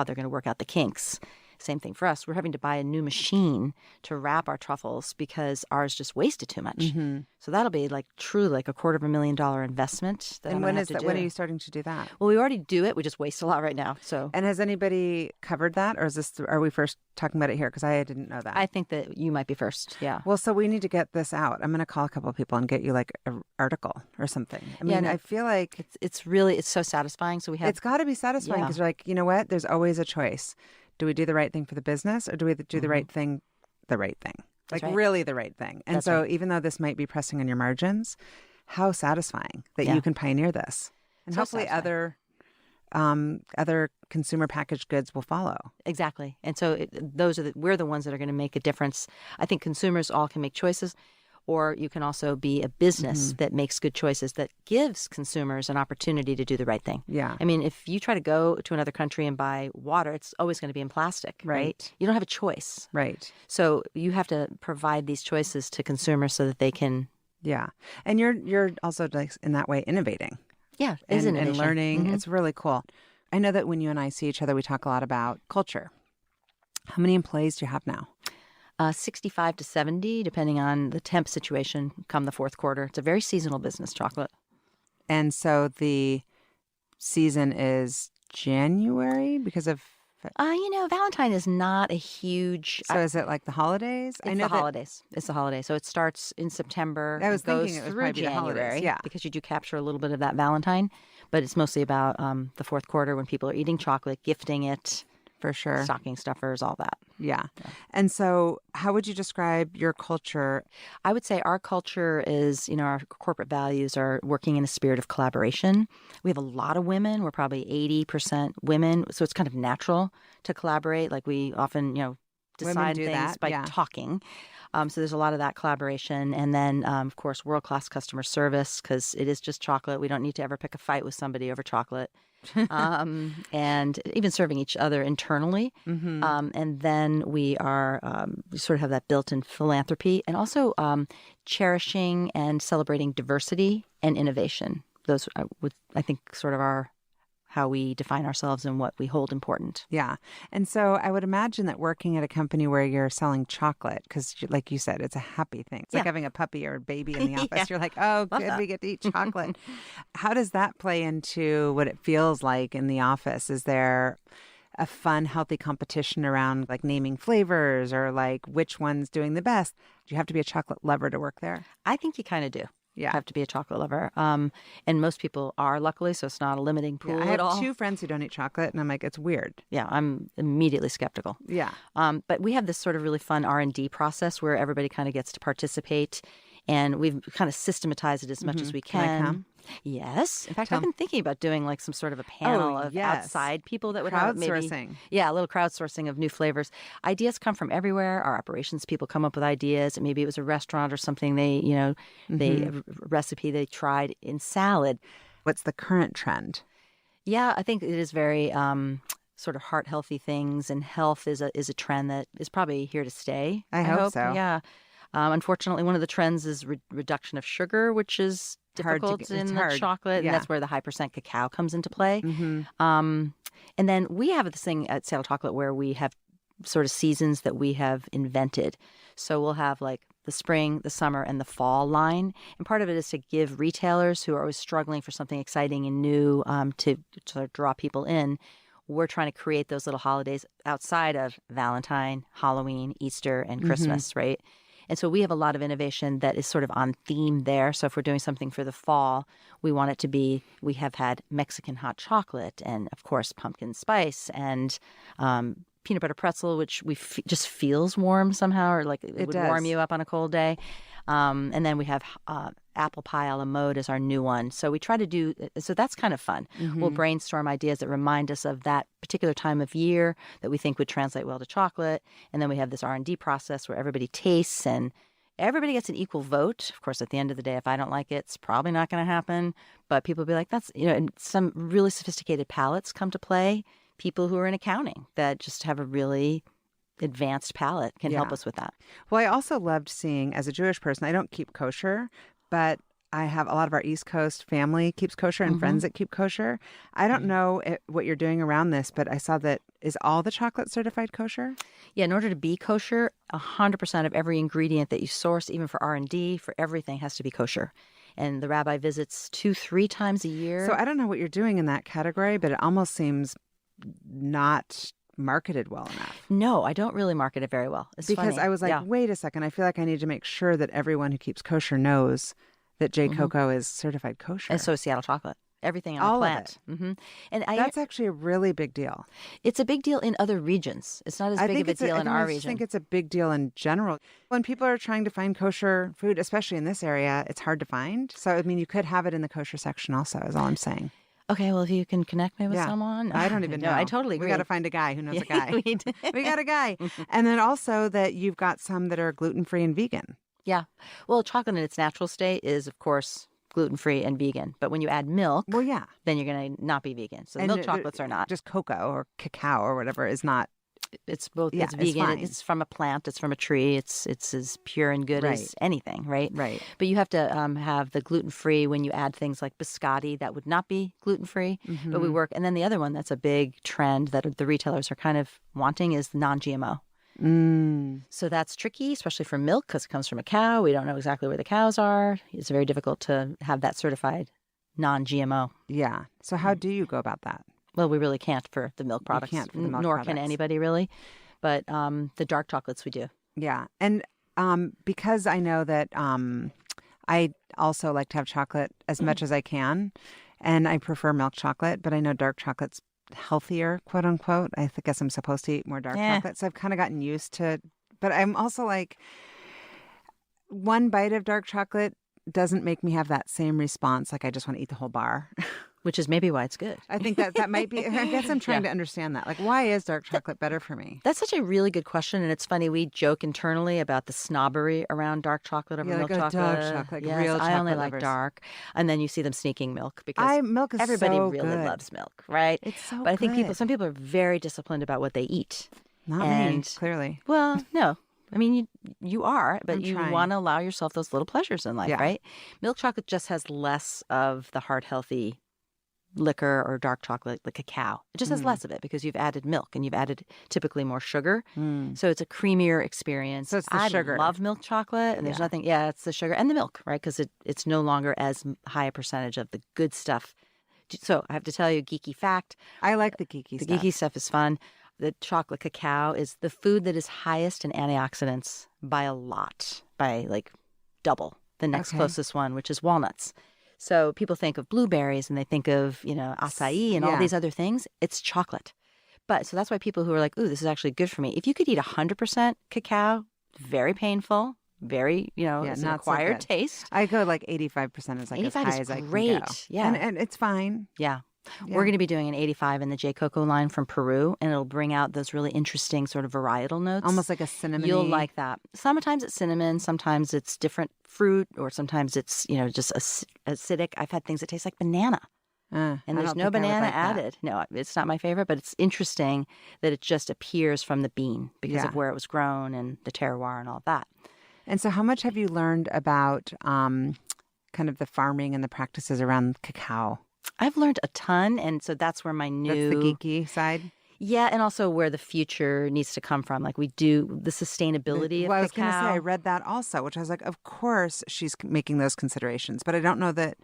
they're going to work out the kinks. Same thing for us. We're having to buy a new machine to wrap our truffles because ours just wasted too much. So that'll be truly like $250,000 investment. And when are you starting to do that? Well, we already do it. We just waste a lot right now. So. And has anybody covered that, or are we first talking about it here? Because I didn't know that. I think that you might be first. Yeah. Well, so we need to get this out. I'm going to call a couple of people and get you an article or something. I mean, I feel like it's so satisfying. So it's got to be satisfying because you're like, you know what? There's always a choice. Do we do the right thing for the business, or do we do the right thing, really the right thing? And even though this might be pressing on your margins, how satisfying that you can pioneer this. And hopefully other consumer packaged goods will follow. Exactly. And so we're the ones that are going to make a difference. I think consumers all can make choices. Or you can also be a business that makes good choices, that gives consumers an opportunity to do the right thing. Yeah. I mean, if you try to go to another country and buy water, it's always going to be in plastic, right? You don't have a choice. Right. So you have to provide these choices to consumers so that they can... Yeah. And you're also in that way innovating. Yeah. And learning. It's really cool. I know that when you and I see each other, we talk a lot about culture. How many employees do you have now? 65 to 70, depending on the temp situation come the fourth quarter. It's a very seasonal business, chocolate. And so the season is January because of... Valentine is not a huge... So is it like the holidays? It's the holidays. It's the holidays. So it starts in September. I was thinking it it was through probably January, the holidays. because you do capture a little bit of that Valentine. But it's mostly about the fourth quarter when people are eating chocolate, gifting it. For sure. Stocking stuffers, all that. Yeah. And so how would you describe your culture? I would say our culture is, our corporate values are working in a spirit of collaboration. We have a lot of women. We're probably 80% women. So it's kind of natural to collaborate. Like we often, decide do things that, by yeah. talking. So there's a lot of that collaboration. And then, of course, world-class customer service, because it is just chocolate. We don't need to ever pick a fight with somebody over chocolate. And even serving each other internally. And then we sort of have that built-in philanthropy, and also cherishing and celebrating diversity and innovation. Those, I think, sort of are how we define ourselves and what we hold important. Yeah. And so I would imagine that working at a company where you're selling chocolate, because like you said, it's a happy thing. It's like having a puppy or a baby in the office. Yeah. You're like, oh, Love good, that. we get to eat chocolate. How does that play into what it feels like in the office? Is there a fun, healthy competition around like naming flavors or like which one's doing the best? Do you have to be a chocolate lover to work there? I think you kind of do. Yeah. Have to be a chocolate lover. And most people are, luckily, so it's not a limiting pool I have at all. 2 friends who don't eat chocolate, and I'm like, it's weird. Yeah, I'm immediately skeptical. Yeah. But we have this sort of really fun R&D process where everybody kind of gets to participate, and we've kind of systematized it as much as we can. Can I come? Yes. In fact, I've been thinking about doing like some sort of a panel of outside people that would have maybe Crowdsourcing. Yeah, a little crowdsourcing of new flavors. Ideas come from everywhere. Our operations people come up with ideas. Maybe it was a restaurant or something a recipe they tried in salad. What's the current trend? Yeah, I think it is very sort of heart healthy things, and health is a trend that is probably here to stay. I hope so. Yeah. Unfortunately, one of the trends is reduction of sugar, which is difficult in the chocolate, and that's where the high percent cacao comes into play. And then we have this thing at Seattle Chocolate where we have sort of seasons that we have invented. So we'll have like the spring, the summer, and the fall line. And part of it is to give retailers who are always struggling for something exciting and new to draw people in. We're trying to create those little holidays outside of Valentine, Halloween, Easter, and Christmas, right? And so we have a lot of innovation that is sort of on theme there. So if we're doing something for the fall, we want it to be, we have had Mexican hot chocolate and, of course, pumpkin spice and peanut butter pretzel, which just feels warm somehow, or like it would warm you up on a cold day. And then we have apple pie a la mode as our new one. So we try to do, so that's kind of fun. We'll brainstorm ideas that remind us of that particular time of year that we think would translate well to chocolate. And then we have this R&D process where everybody tastes and everybody gets an equal vote. Of course, at the end of the day, if I don't like it, it's probably not going to happen. But people will be like, and some really sophisticated palates come to play. People who are in accounting that just have a really advanced palate can help us with that. Well, I also loved seeing, as a Jewish person, I don't keep kosher, but I have a lot of our East Coast family keeps kosher and friends that keep kosher. I don't know what you're doing around this, but I saw that is all the chocolate certified kosher? Yeah, in order to be kosher, 100% of every ingredient that you source, even for R&D, for everything, has to be kosher. And the rabbi visits 2-3 times a year. So I don't know what you're doing in that category, but it almost seems not marketed well enough. No, I don't really market it very well. It's because funny. I was like, wait a second, I feel like I need to make sure that everyone who keeps kosher knows that jcoco is certified kosher. And so Seattle Chocolate. Everything on all the plant. Of it. And that's actually a really big deal. It's a big deal in other regions. It's not as big of a deal in our region. I think it's a big deal in general. When people are trying to find kosher food, especially in this area, it's hard to find. So, I mean, you could have it in the kosher section also, is all I'm saying. Okay, well, if you can connect me with someone. I don't even know. I totally agree. We got to find a guy who knows a guy. We got a guy. And then also that you've got some that are gluten-free and vegan. Yeah. Well, chocolate in its natural state is, of course, gluten-free and vegan. But when you add milk, then you're going to not be vegan. So milk chocolates are not. Just cocoa or cacao or whatever is not. It's both. Yeah, it's vegan. It's from a plant. It's from a tree. It's as pure and good as anything, right? Right. But you have to have the gluten-free when you add things like biscotti. That would not be gluten-free. But we work. And then the other one that's a big trend that the retailers are kind of wanting is non-GMO. So that's tricky, especially for milk, because it comes from a cow. We don't know exactly where the cows are. It's very difficult to have that certified non-GMO. Yeah. So how do you go about that? Well, we really can't for the milk products. You can't for the milk nor products. Can anybody really. But the dark chocolates we do. Yeah. And because I know that I also like to have chocolate as much as I can, and I prefer milk chocolate, but I know dark chocolate's healthier, quote unquote. I guess I'm supposed to eat more dark chocolate. So I've kind of gotten used to, but I'm also like, one bite of dark chocolate doesn't make me have that same response. Like I just want to eat the whole bar. which is maybe why it's good. I think that might be, I guess I'm trying to understand that. Like, why is dark chocolate better for me? That's such a really good question. And it's funny, we joke internally about the snobbery around dark chocolate over milk chocolate. Dark chocolate, yes, real chocolate I only lovers. like dark. And then you see them sneaking milk because milk is everybody so really good. loves milk, right? It's so But I think good. some people are very disciplined about what they eat. Not me, clearly. Well, no. I mean, you are, but you trying. want to allow yourself those little pleasures in life, Yeah. right? Milk chocolate just has less of the heart-healthy liquor or dark chocolate, like cacao. It just has less of it because you've added milk and you've added typically more sugar. So it's a creamier experience. So it's the sugar. I love milk chocolate, and there's nothing, it's the sugar and the milk, right? Because it's no longer as high a percentage of the good stuff. So I have to tell you a geeky fact. I like the geeky stuff. The geeky stuff is fun. The chocolate cacao is the food that is highest in antioxidants by a lot, by like double the next closest one, which is walnuts. So people think of blueberries and they think of, acai and all these other things. It's chocolate. But so that's why people who are like, ooh, this is actually good for me. If you could eat 100% cacao, very painful, very, it's an acquired taste. I go like 85% is like 85 as high as I can go. Yeah. And it's fine. Yeah. We're going to be doing an 85 in the jcoco line from Peru, and it'll bring out those really interesting sort of varietal notes. Almost like a cinnamon. You'll like that. Sometimes it's cinnamon, sometimes it's different fruit, or sometimes it's, just acidic. I've had things that taste like banana. And there's no banana added. No, it's not my favorite, but it's interesting that it just appears from the bean because of where it was grown and the terroir and all that. And so how much have you learned about kind of the farming and the practices around cacao? I've learned a ton, and so that's where my new... That's the geeky side? Yeah, and also where the future needs to come from. Like we do the sustainability of cacao. I was going to say, I read that also, which I was like, of course she's making those considerations, but I don't know that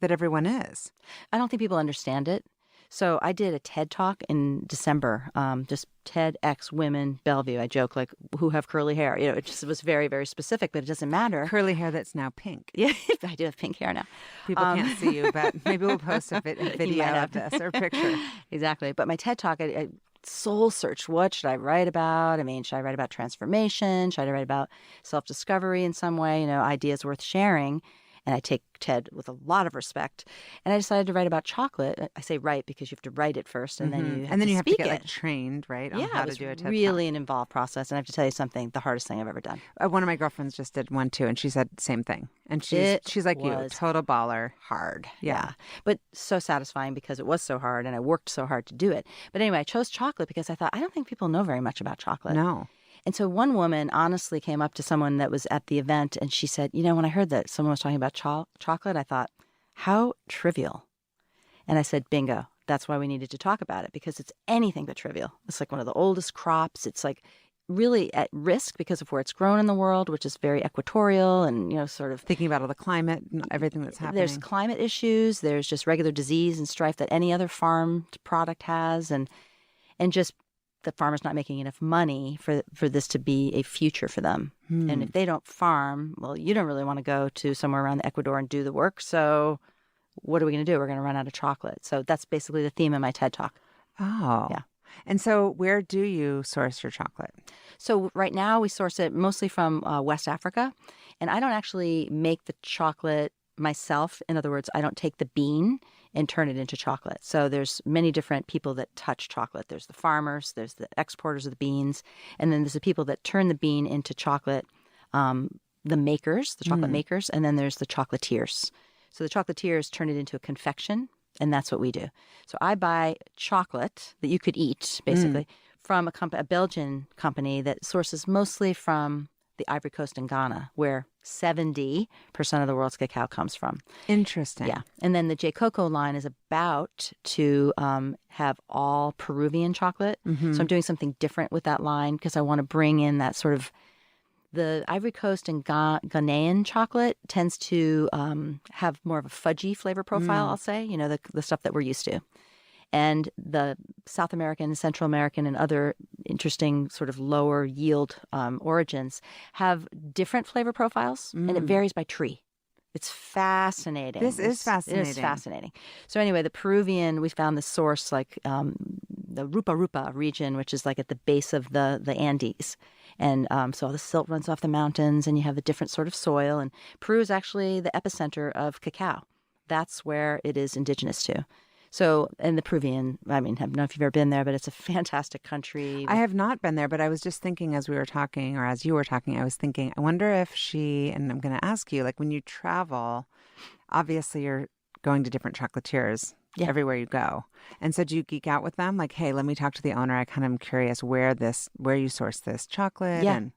everyone is. I don't think people understand it. So I did a TED Talk in December, just TEDx Women Bellevue. I joke like, who have curly hair? It just was very, very specific, but it doesn't matter. Curly hair that's now pink. Yeah, I do have pink hair now. People can't see you, but maybe we'll post a video of this or a picture. Exactly. But my TED Talk, I soul searched. What should I write about? I mean, should I write about transformation? Should I write about self-discovery in some way? Ideas worth sharing. And I take TED with a lot of respect. And I decided to write about chocolate. I say write because you have to write it first, and then you have to get get trained, right, on how to do a TED really Talk. an involved process. And I have to tell you something, the hardest thing I've ever done. One of my girlfriends just did one too, and she said the same thing. And she's like you, total baller. Hard. Yeah. But so satisfying because it was so hard, and I worked so hard to do it. But anyway, I chose chocolate because I thought, I don't think people know very much about chocolate. No. And so one woman honestly came up to someone that was at the event, and she said, when I heard that someone was talking about chocolate, I thought, how trivial. And I said, bingo, that's why we needed to talk about it, because it's anything but trivial. It's like one of the oldest crops. It's like really at risk because of where it's grown in the world, which is very equatorial and, sort of... Thinking about all the climate and everything that's happening. There's climate issues. There's just regular disease and strife that any other farmed product has. And just... the farmer's not making enough money for this to be a future for them. And if they don't farm, well, you don't really want to go to somewhere around the Ecuador and do the work. So what are we going to do? We're going to run out of chocolate. So that's basically the theme of my TED Talk. Oh. Yeah. And so where do you source your chocolate? So right now we source it mostly from West Africa. And I don't actually make the chocolate myself. In other words, I don't take the bean and turn it into chocolate. So there's many different people that touch chocolate. There's the farmers, there's the exporters of the beans, and then there's the people that turn the bean into chocolate, the makers, the chocolate makers, and then there's the chocolatiers. So the chocolatiers turn it into a confection, and that's what we do. So I buy chocolate that you could eat, basically, from a Belgian company that sources mostly from the Ivory Coast and Ghana, where 70% of the world's cacao comes from. Interesting. Yeah. And then the jcoco line is about to have all Peruvian chocolate. So I'm doing something different with that line because I want to bring in that sort of... The Ivory Coast and Ghanaian chocolate tends to have more of a fudgy flavor profile, I'll say, the stuff that we're used to. And the South American, Central American, and other interesting sort of lower yield origins have different flavor profiles, and it varies by tree. It's fascinating. This is fascinating. It is fascinating. So anyway, the Peruvian, we found the source, like the Rupa region, which is like at the base of the Andes. And so all the silt runs off the mountains, and you have a different sort of soil. And Peru is actually the epicenter of cacao. that's where it is indigenous to. So, and the Peruvian, I mean, I don't know if you've ever been there, but it's a fantastic country. I have not been there, but I was just thinking as we were talking, or as you were talking, I was thinking, I wonder if and I'm going to ask you, like when you travel, obviously you're going to different chocolatiers everywhere you go. And so do you geek out with them? Like, hey, let me talk to the owner. I kind of am curious where you source this chocolate. Yeah. And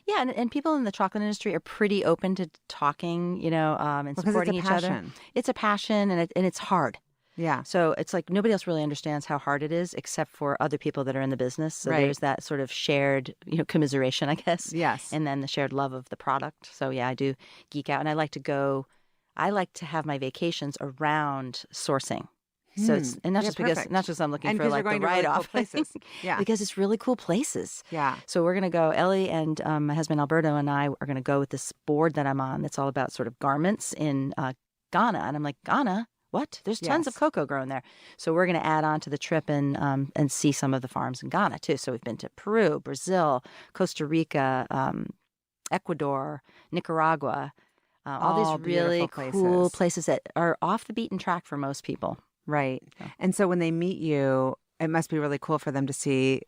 Yeah, and people in the chocolate industry are pretty open to talking, and supporting each other. It's a passion, and it's hard. Yeah. So it's like nobody else really understands how hard it is except for other people that are in the business. So there's that sort of shared, commiseration, I guess. Yes. And then the shared love of the product. So yeah, I do geek out, and I like to have my vacations around sourcing. So it's not just I'm looking for like the write-off places. Yeah. Because it's really cool places. Yeah. So we're going to go, Ellie and my husband Alberto and I are going to go with this board that I'm on that's all about sort of garments in Ghana. And I'm like, Ghana? What? There's tons of cocoa grown there. So we're going to add on to the trip and see some of the farms in Ghana too. So we've been to Peru, Brazil, Costa Rica, Ecuador, Nicaragua, all these really cool places that are off the beaten track for most people. Right. So. And so when they meet you, it must be really cool for them to see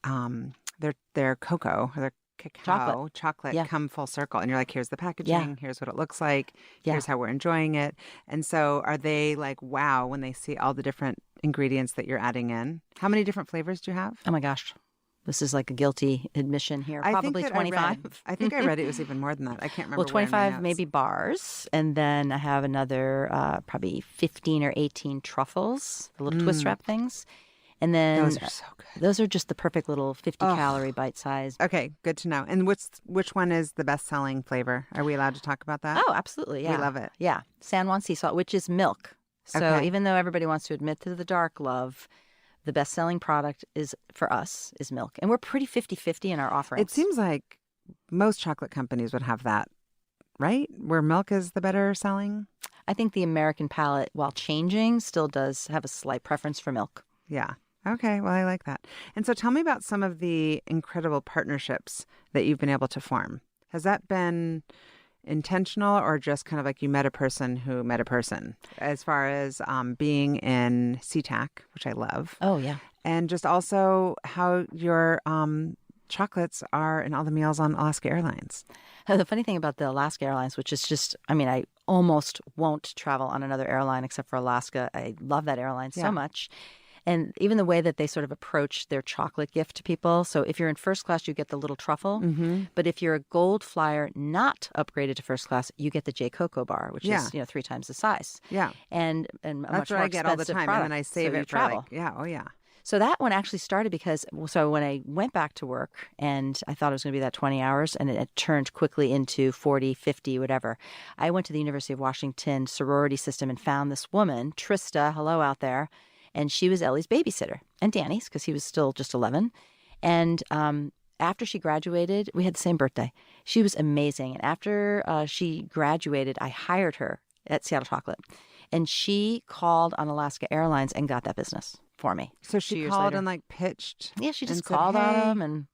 their cocoa or their cacao chocolate come full circle. And you're like, here's the packaging, here's what it looks like, here's how we're enjoying it. And so are they like, wow, when they see all the different ingredients that you're adding in? How many different flavors do you have? Oh my gosh. This is like a guilty admission here. Probably 25. I think I read it was even more than that. I can't remember. Well, 25 maybe bars. And then I have another probably 15 or 18 truffles, the little twist wrap things. And then those are so good. Those are just the perfect little 50-calorie bite size. Okay, good to know. And which one is the best-selling flavor? Are we allowed to talk about that? Oh, absolutely. Yeah. We love it. Yeah. San Juan sea salt, which is milk. So even though everybody wants to admit to the dark love, the best-selling product for us is milk. And we're pretty 50-50 in our offerings. It seems like most chocolate companies would have that, right? Where milk is the better selling? I think the American palate, while changing, still does have a slight preference for milk. Yeah. Okay. Well, I like that. And so tell me about some of the incredible partnerships that you've been able to form. Has that been intentional or just kind of like you met a person who met a person as far as being in SeaTac, which I love. Oh, yeah. And just also how your chocolates are in all the meals on Alaska Airlines. The funny thing about the Alaska Airlines, which is just, I almost won't travel on another airline except for Alaska. I love that airline so much. And even the way that they sort of approach their chocolate gift to people. So if you're in first class, you get the little truffle. Mm-hmm. But if you're a gold flyer not upgraded to first class, you get the jcoco bar, which is 3 times the size. Yeah. And a that's much what more I get all the time. Product. And then I save it for travel. So that one actually started because, when I went back to work and I thought it was going to be that 20 hours and it turned quickly into 40, 50, whatever. I went to the University of Washington sorority system and found this woman, Trista, hello out there. And she was Ellie's babysitter and Danny's because he was still just 11. And after she graduated, we had the same birthday. She was amazing. And after she graduated, I hired her at Seattle Chocolate. And she called on Alaska Airlines and got that business for me. So she called and like pitched? Yeah, she just called on them and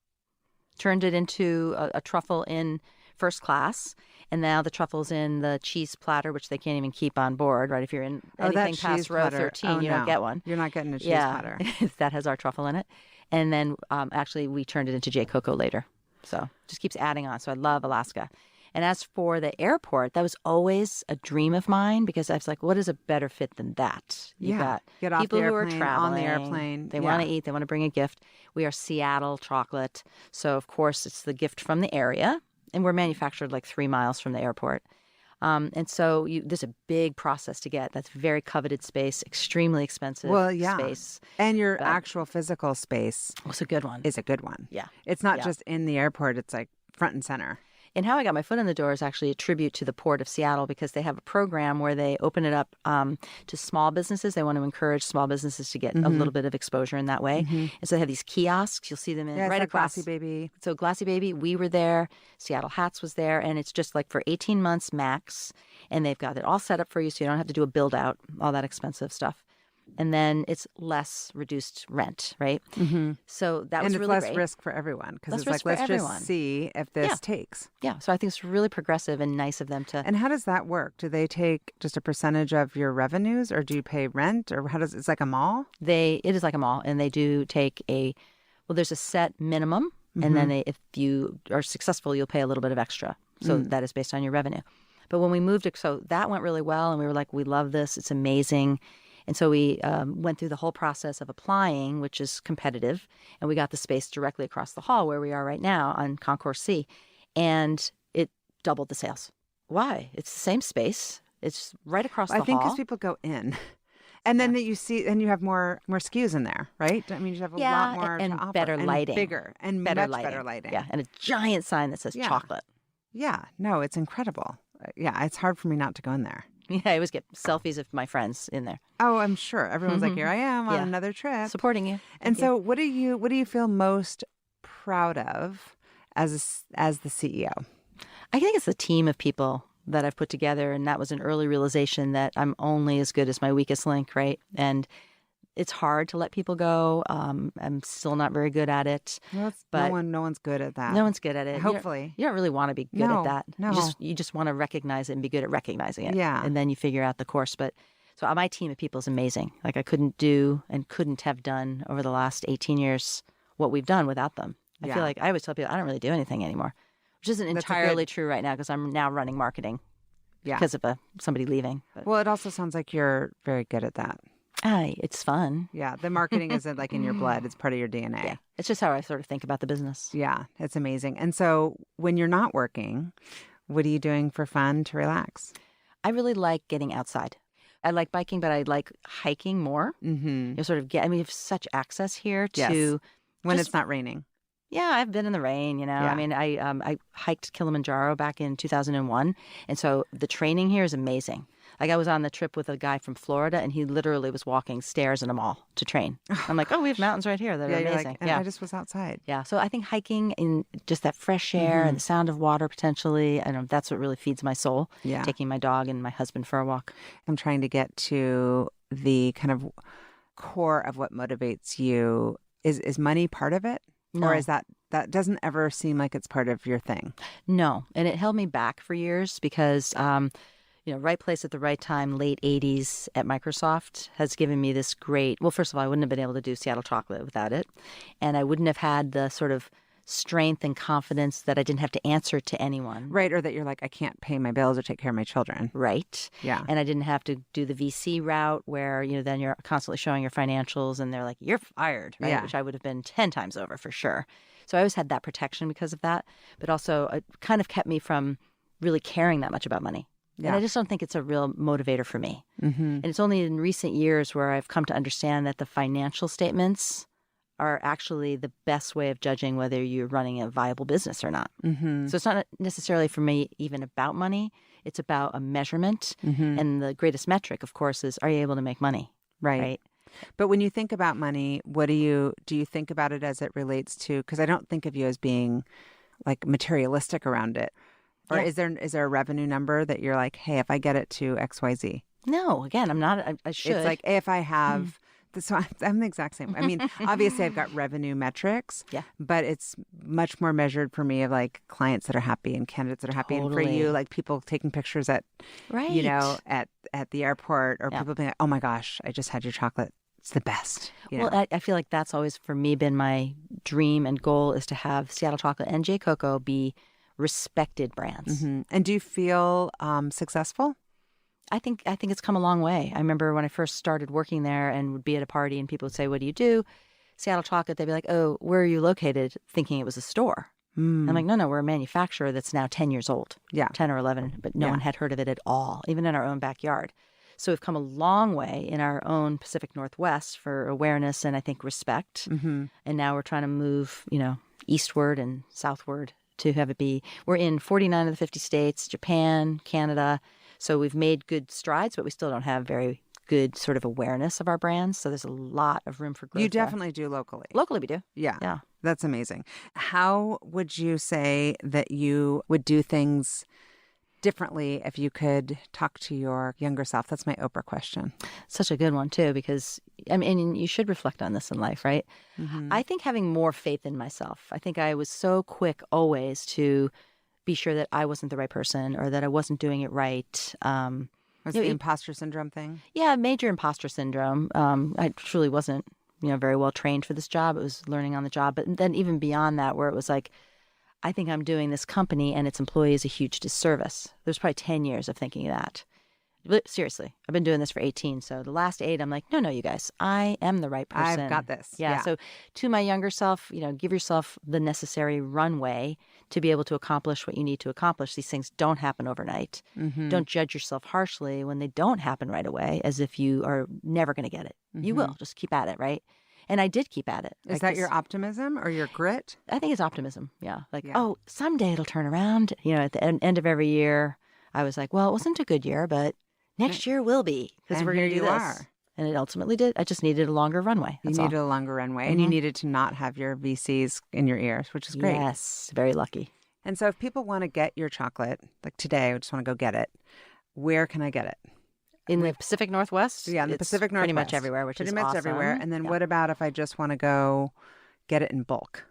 turned it into a truffle in first class. And now the truffle's in the cheese platter, which they can't even keep on board, right? If you're in anything past row 13, you don't get one. You're not getting a cheese platter. That has our truffle in it. And then actually we turned it into jcoco later. So just keeps adding on. So I love Alaska. And as for the airport, that was always a dream of mine because I was like, what is a better fit than that? You got get off people the airplane, who are traveling on the airplane. They want to eat. They want to bring a gift. We are Seattle chocolate. So, of course, it's the gift from the area. And we're manufactured like 3 miles from the airport. And so there's a big process to get. That's very coveted space, extremely expensive space. And your actual physical space was a good one. Is a good one. Yeah. It's not just in the airport. It's like front and center. And how I got my foot in the door is actually a tribute to the Port of Seattle because they have a program where they open it up to small businesses. They want to encourage small businesses to get a little bit of exposure in that way. Mm-hmm. And so they have these kiosks. You'll see them right across. Glassy Baby. So Glassy Baby, we were there. Seattle Hats was there. And it's just like for 18 months max. And they've got it all set up for you so you don't have to do a build out, all that expensive stuff. And then it's less reduced rent, right? So that was And it's really less great. risk for everyone because Less it's risk like, for let's everyone. just see if this takes. Yeah. So I think it's really progressive and nice of them to. And how does that work? Do they take just a percentage of your revenues, or do you pay rent, or how does it's like a mall? It is like a mall, and they do take there's a set minimum, and then if you are successful, you'll pay a little bit of extra. So that is based on your revenue. But when we moved it, so that went really well, and we were like, we love this. It's amazing. And so we went through the whole process of applying, which is competitive, and we got the space directly across the hall where we are right now on Concourse C, and it doubled the sales. Why? It's the same space. It's right across the hall. I think because people go in. And then that you see, and you have more SKUs in there, right? I mean, you have a lot more and to offer. better lighting. And bigger and much better lighting. Yeah, and a giant sign that says chocolate. Yeah, no, it's incredible. Yeah, it's hard for me not to go in there. Yeah, I always get selfies of my friends in there. Oh, I'm sure. Everyone's like, here I am on another trip. Supporting you. And so what do you feel most proud of as the CEO? I think it's the team of people that I've put together, and that was an early realization that I'm only as good as my weakest link, right? And it's hard to let people go. I'm still not very good at it. Well, but no one's good at that. No one's good at it. Hopefully. You don't really want to be good at that. No. You just want to recognize it and be good at recognizing it. Yeah. And then you figure out the course. But so my team of people is amazing. Like I couldn't do and couldn't have done over the last 18 years what we've done without them. I feel like I always tell people I don't really do anything anymore, which isn't entirely true right now because I'm now running marketing because of somebody leaving. But. Well, it also sounds like you're very good at that. It's fun. Yeah, the marketing isn't like in your blood. It's part of your DNA. Yeah. It's just how I sort of think about the business. Yeah, it's amazing. And so when you're not working, what are you doing for fun to relax? I really like getting outside. I like biking, but I like hiking more. Mm-hmm. We have such access here to... When it's not raining. Yeah, I've been in the rain, you know. Yeah. I mean, I hiked Kilimanjaro back in 2001. And so the training here is amazing. Like I was on the trip with a guy from Florida, and he literally was walking stairs in a mall to train. I'm like, we have mountains right here that are amazing. Like, I just was outside. Yeah, so I think hiking in just that fresh air and the sound of water potentially, that's what really feeds my soul. Yeah. Taking my dog and my husband for a walk. I'm trying to get to the kind of core of what motivates you. Is money part of it? No. Or is that doesn't ever seem like it's part of your thing? No. And it held me back for years because, right place at the right time, late 80s at Microsoft has given me this great, well, first of all, I wouldn't have been able to do Seattle Chocolate without it. And I wouldn't have had the sort of strength and confidence that I didn't have to answer to anyone. Right, or that you're like, I can't pay my bills or take care of my children. Right. Yeah. And I didn't have to do the VC route where, then you're constantly showing your financials and they're like, you're fired, right? Yeah. Which I would have been 10 times over for sure. So I always had that protection because of that, but also it kind of kept me from really caring that much about money. Yeah. And I just don't think it's a real motivator for me. Mm-hmm. And it's only in recent years where I've come to understand that the financial statements are actually the best way of judging whether you're running a viable business or not. Mm-hmm. So it's not necessarily for me even about money. It's about a measurement. Mm-hmm. And the greatest metric, of course, is are you able to make money? Right. But when you think about money, what do you think about it as it relates to, because I don't think of you as being like materialistic around it. Or is there a revenue number that you're like, hey, if I get it to XYZ? No, again, I'm not, I should. It's like if I have... So I'm the exact same. I mean, obviously I've got revenue metrics, but it's much more measured for me of like clients that are happy and candidates that are happy. Totally. And for you, like people taking pictures at the airport or people being like, oh my gosh, I just had your chocolate. It's the best. Well, I feel like that's always for me been my dream and goal is to have Seattle Chocolate and jcoco be respected brands. Mm-hmm. And do you feel successful? I think it's come a long way. I remember when I first started working there and would be at a party and people would say, what do you do? Seattle Chocolate. They'd be like, oh, where are you located? Thinking it was a store. I'm like, no, we're a manufacturer that's now 10 years old. Yeah. 10 or 11, but no one had heard of it at all, even in our own backyard. So we've come a long way in our own Pacific Northwest for awareness and I think respect. Mm-hmm. And now we're trying to move, eastward and southward to have it be. We're in 49 of the 50 states, Japan, Canada. So we've made good strides, but we still don't have very good sort of awareness of our brands. So there's a lot of room for growth. You definitely do locally. Locally we do. Yeah. That's amazing. How would you say that you would do things differently if you could talk to your younger self? That's my Oprah question. Such a good one, too, because, I mean, you should reflect on this in life, right? Mm-hmm. I think having more faith in myself. I think I was so quick always to be sure that I wasn't the right person or that I wasn't doing it right. Was the imposter syndrome thing? Yeah, major imposter syndrome. I truly wasn't, very well trained for this job. It was learning on the job. But then even beyond that, where it was like, I think I'm doing this company and its employees a huge disservice. There's probably 10 years of thinking that. But seriously, I've been doing this for 18. So the last 8, I'm like, no, you guys, I am the right person. I've got this. Yeah. So to my younger self, give yourself the necessary runway to be able to accomplish what you need to accomplish. These things don't happen overnight. Mm-hmm. Don't judge yourself harshly when they don't happen right away, as if you are never going to get it. Mm-hmm. You will. Just keep at it, right? And I did keep at it. Is that your optimism or your grit? I think it's optimism. Yeah. Oh, someday it'll turn around. At the end of every year, I was like, well, it wasn't a good year, but next year will be, because we're going to do this. And it ultimately did. I just needed a longer runway. You needed a longer runway, and you needed to not have your VCs in your ears, which is great. Yes, very lucky. And so if people want to get your chocolate, like today, I just want to go get it, where can I get it? In the Pacific Northwest? Yeah, in the Pacific Northwest. Pretty much everywhere, which is awesome. Pretty much everywhere. And then what about if I just want to go get it in bulk?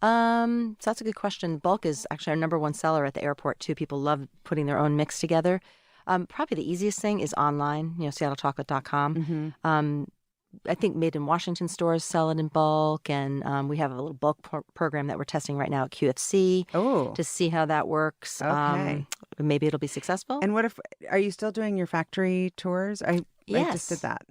So that's a good question. Bulk is actually our number one seller at the airport, too. People love putting their own mix together. Probably the easiest thing is online, seattlechocolate.com. Mm-hmm. I think Made in Washington stores sell it in bulk, and we have a little bulk program that we're testing right now at QFC to see how that works. Okay. Maybe it'll be successful. And are you still doing your factory tours? I just did that.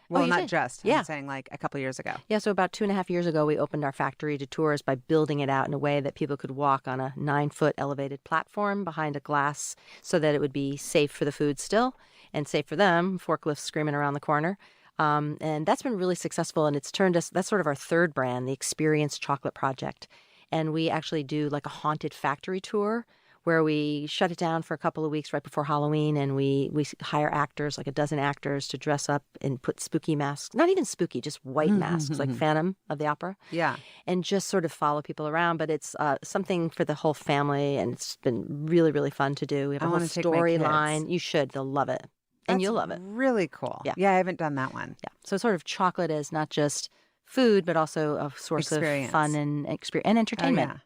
Well, not just. I'm saying like a couple years ago. Yeah, so about 2.5 years ago, we opened our factory to tours by building it out in a way that people could walk on a 9-foot elevated platform behind a glass so that it would be safe for the food still and safe for them, forklifts screaming around the corner. And that's been really successful, and it's turned us, that's sort of our third brand, the Experience Chocolate Project. And we actually do like a haunted factory tour where we shut it down for a couple of weeks right before Halloween, and we hire actors, like a dozen actors, to dress up and put spooky masks. Not even spooky, just white masks, like Phantom of the Opera. Yeah. And just sort of follow people around. But it's something for the whole family, and it's been really, really fun to do. We have a whole storyline. You should. They'll love it. And you'll love it. Really cool. Yeah, I haven't done that one. Yeah. So sort of chocolate is not just food, but also a source of fun and entertainment. Oh, yeah.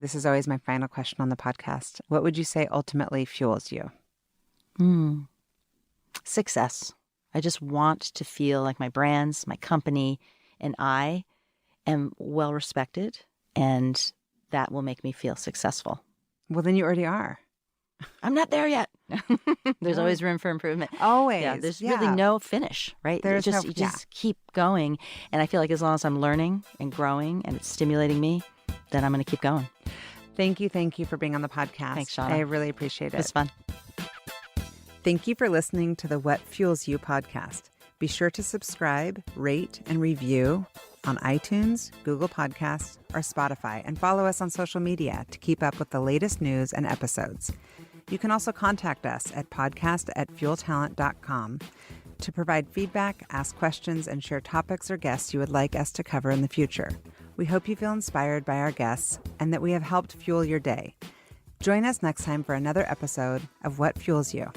This is always my final question on the podcast. What would you say ultimately fuels you? Success. I just want to feel like my brands, my company, and I am well respected, and that will make me feel successful. Well, then you already are. I'm not there yet. There's always room for improvement. Always. Yeah, there's really no finish, right? You just keep going. And I feel like as long as I'm learning and growing and it's stimulating me, then I'm going to keep going. Thank you for being on the podcast. Thanks, Shauna. I really appreciate it. It was fun. Thank you for listening to the What Fuels You podcast. Be sure to subscribe, rate, and review on iTunes, Google Podcasts, or Spotify, and follow us on social media to keep up with the latest news and episodes. You can also contact us at podcast@fueltalent.com to provide feedback, ask questions, and share topics or guests you would like us to cover in the future. We hope you feel inspired by our guests and that we have helped fuel your day. Join us next time for another episode of What Fuels You.